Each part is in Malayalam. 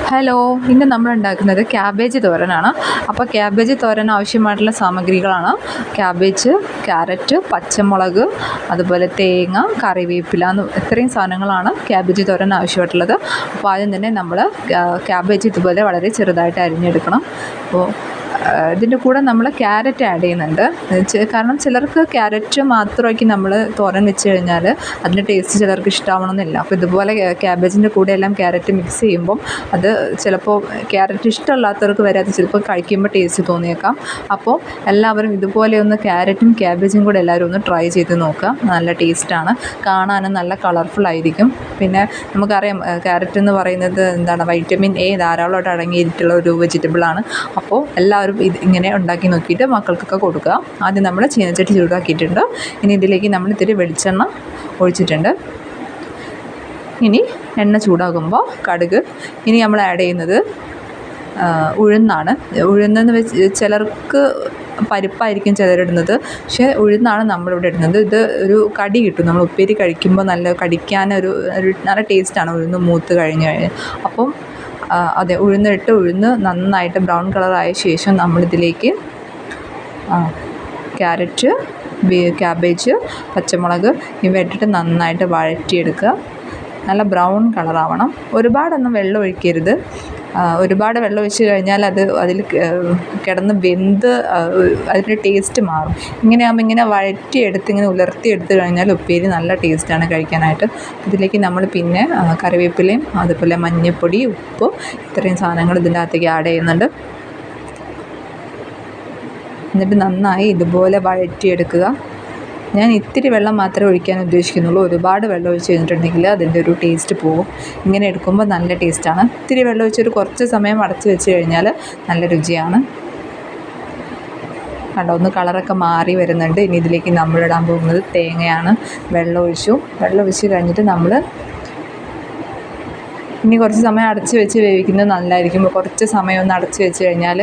ഹലോ, ഇന്ന് നമ്മൾ ഉണ്ടാക്കുന്നത് ക്യാബേജ് തോരനാണ്. അപ്പോൾ ക്യാബേജ് തോരൻ ആവശ്യമായിട്ടുള്ള സാമഗ്രികളാണ് ക്യാബേജ്, ക്യാരറ്റ്, പച്ചമുളക്, അതുപോലെ തേങ്ങ, കറിവേപ്പില ഇത്രയും സാധനങ്ങളാണ് ക്യാബേജ് തോരൻ ആവശ്യമായിട്ടുള്ളത്. അപ്പോൾ ആദ്യം തന്നെ നമ്മൾ ക്യാബേജ് ഇതുപോലെ വളരെ ചെറുതായിട്ട് അരിഞ്ഞെടുക്കണം. അപ്പോൾ ഇതിൻ്റെ കൂടെ നമ്മൾ ക്യാരറ്റ് ആഡ് ചെയ്യുന്നുണ്ട്. കാരണം ചിലർക്ക് ക്യാരറ്റ് മാത്രമാക്കി നമ്മൾ തോരൻ വെച്ച് കഴിഞ്ഞാൽ അതിൻ്റെ ടേസ്റ്റ് ചിലർക്ക് ഇഷ്ടമാവണമെന്നില്ല. അപ്പോൾ ഇതുപോലെ ക്യാബേജിൻ്റെ കൂടെ എല്ലാം ക്യാരറ്റ് മിക്സ് ചെയ്യുമ്പം അത് ചിലപ്പോൾ ക്യാരറ്റ് ഇഷ്ടമല്ലാത്തവർക്ക് വരെ അത് ചിലപ്പോൾ കഴിക്കുമ്പോൾ ടേസ്റ്റ് തോന്നിയേക്കാം. അപ്പോൾ എല്ലാവരും ഇതുപോലെ ഒന്ന് ക്യാരറ്റും ക്യാബേജും കൂടെ എല്ലാവരും ഒന്ന് ട്രൈ ചെയ്ത് നോക്കുക. നല്ല ടേസ്റ്റാണ്, കാണാനും നല്ല കളർഫുൾ ആയിരിക്കും. പിന്നെ നമുക്കറിയാം ക്യാരറ്റ് എന്ന് പറയുന്നത് വൈറ്റമിൻ എ ധാരാളമായിട്ട് അടങ്ങിയിട്ടുള്ള ഒരു വെജിറ്റബിളാണ്. അപ്പോൾ എല്ലാവരും ഇങ്ങനെ ഉണ്ടാക്കി നോക്കിയിട്ട് മക്കൾക്കൊക്കെ കൊടുക്കുക. ആദ്യം നമ്മൾ ചീനച്ചട്ടി ചൂടാക്കിയിട്ടുണ്ട്. ഇനി ഇതിലേക്ക് നമ്മൾ ഇത്തിരി വെളിച്ചെണ്ണ ഒഴിച്ചിട്ടുണ്ട്. ഇനി എണ്ണ ചൂടാകുമ്പോൾ കടുക്, ഇനി നമ്മൾ ആഡ് ചെയ്യുന്നത് ഉഴുന്നാണ്. ഉഴുന്നെന്ന് വെച്ച് ചിലർക്ക് പരിപ്പായിരിക്കും ചിലരിടുന്നത്, പക്ഷേ ഉഴുന്നാണ് നമ്മളിവിടെ ഇടുന്നത്. ഇത് ഒരു കടി കിട്ടും, നമ്മൾ ഉപ്പേരി കഴിക്കുമ്പോൾ നല്ല കടിക്കാനൊരു നല്ല ടേസ്റ്റാണ് ഉഴുന്ന് മൂത്ത് കഴിഞ്ഞ്. അപ്പം അതെ, ഉഴുന്ന് നന്നായിട്ട് ബ്രൗൺ കളറായ ശേഷം നമ്മളിതിലേക്ക് ക്യാരറ്റ്, ക്യാബേജ്, പച്ചമുളക് ഇവ ഇട്ടിട്ട് നന്നായിട്ട് വഴറ്റിയെടുക്കുക. നല്ല ബ്രൗൺ കളറാവണം. ഒരുപാടൊന്നും വെള്ളം ഒഴിക്കരുത്. ഒരുപാട് വെള്ളം ഒഴിച്ച് കഴിഞ്ഞാൽ അതിൽ കിടന്ന് വെന്ത് അതിൻ്റെ ടേസ്റ്റ് മാറും. ഇങ്ങനെയാകുമ്പോൾ ഇങ്ങനെ വഴറ്റിയെടുത്ത് ഇങ്ങനെ ഉലർത്തിയെടുത്ത് കഴിഞ്ഞാൽ ഉപ്പേരി നല്ല ടേസ്റ്റാണ് കഴിക്കാനായിട്ട്. ഇതിലേക്ക് നമ്മൾ പിന്നെ കറിവേപ്പിലയും അതുപോലെ മഞ്ഞൾപ്പൊടി, ഉപ്പ് ഇത്രയും സാധനങ്ങൾ ഇതിൻ്റെ അകത്തേക്ക് ആഡ് ചെയ്യുന്നുണ്ട്. എന്നിട്ട് നന്നായി ഇതുപോലെ വഴറ്റിയെടുക്കുക. ഞാൻ ഇത്തിരി വെള്ളം മാത്രമേ ഒഴിക്കാൻ ഉദ്ദേശിക്കുന്നുള്ളൂ. ഒരുപാട് വെള്ളം ഒഴിച്ച് കഴിഞ്ഞിട്ടുണ്ടെങ്കിൽ അതിൻ്റെ ഒരു ടേസ്റ്റ് പോകും. ഇങ്ങനെ എടുക്കുമ്പോൾ നല്ല ടേസ്റ്റാണ്. ഇത്തിരി വെള്ളം ഒഴിച്ചൊരു കുറച്ച് സമയം അടച്ച് വെച്ച് കഴിഞ്ഞാൽ നല്ല രുചിയാണ്. കണ്ടോ, ഒന്ന് കളറൊക്കെ മാറി വരുന്നുണ്ട്. ഇനി ഇതിലേക്ക് നമ്മളിടാൻ പോകുന്നത് തേങ്ങയാണ്. വെള്ളം ഒഴിച്ച് കഴിഞ്ഞിട്ട് നമ്മൾ ഇനി കുറച്ച് സമയം അടച്ച് വെച്ച് വേവിക്കുന്നത് നല്ലതായിരിക്കും. കുറച്ച് സമയം ഒന്ന് അടച്ച് വെച്ച് കഴിഞ്ഞാൽ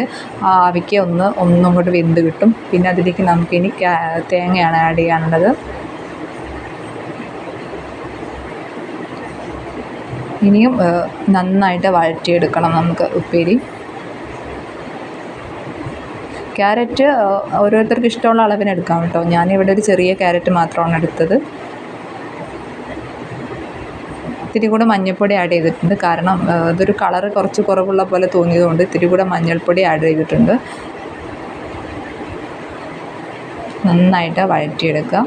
ആ ആവിക്ക് ഒന്നും കൂടി വെന്ത് കിട്ടും. പിന്നെ അതിലേക്ക് നമുക്കിനി തേങ്ങയാണ് ആഡ് ചെയ്യാനുള്ളത്. ഇനിയും നന്നായിട്ട് വഴറ്റിയെടുക്കണം നമുക്ക് ഉപ്പേരി. ക്യാരറ്റ് ഓരോരുത്തർക്ക് ഇഷ്ടമുള്ള അളവിന് എടുക്കാം കേട്ടോ. ഞാനിവിടെ ഒരു ചെറിയ ക്യാരറ്റ് മാത്രമാണ് എടുത്തത്. ഇത്തിരി കൂടെ മഞ്ഞൾപ്പൊടി ആഡ് ചെയ്തിട്ടുണ്ട്. കാരണം അതൊരു കളറ് കുറച്ച് കുറവുള്ള പോലെ തോന്നിയതുകൊണ്ട് ഇത്തിരി കൂടെ മഞ്ഞൾപ്പൊടി ആഡ് ചെയ്തിട്ടുണ്ട്. നന്നായിട്ട് വഴറ്റിയെടുക്കുക.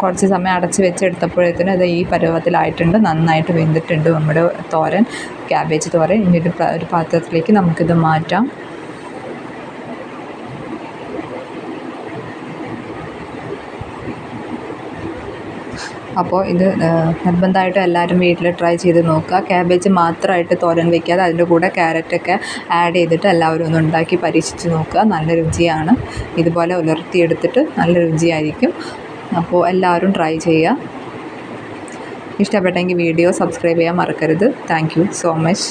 കുറച്ച് സമയം അടച്ച് വെച്ചെടുത്തപ്പോഴത്തേനും അത് ഈ പരുവത്തിലായിട്ടുണ്ട്. നന്നായിട്ട് വെന്തിട്ടുണ്ട് നമ്മുടെ തോരൻ, ക്യാബേജ് തോരൻ. ഇനി ഒരു പാത്രത്തിലേക്ക് നമുക്കിത് മാറ്റാം. അപ്പോൾ ഇത് നിർബന്ധമായിട്ടും എല്ലാവരും വീട്ടിൽ ട്രൈ ചെയ്ത് നോക്കുക. ക്യാബേജ് മാത്രമായിട്ട് തോരൻ വയ്ക്കാതെ അതിൻ്റെ കൂടെ ക്യാരറ്റൊക്കെ ആഡ് ചെയ്തിട്ട് എല്ലാവരും ഒന്ന് ഉണ്ടാക്കി പരീക്ഷിച്ച് നോക്കുക. നല്ല രുചിയാണ്. ഇതുപോലെ ഉലർത്തിയെടുത്തിട്ട് നല്ല രുചിയായിരിക്കും. അപ്പോൾ എല്ലാവരും ട്രൈ ചെയ്യുക. ഇഷ്ടപ്പെട്ടെങ്കിൽ വീഡിയോ സബ്സ്ക്രൈബ് ചെയ്യാൻ മറക്കരുത്. Thank you so much.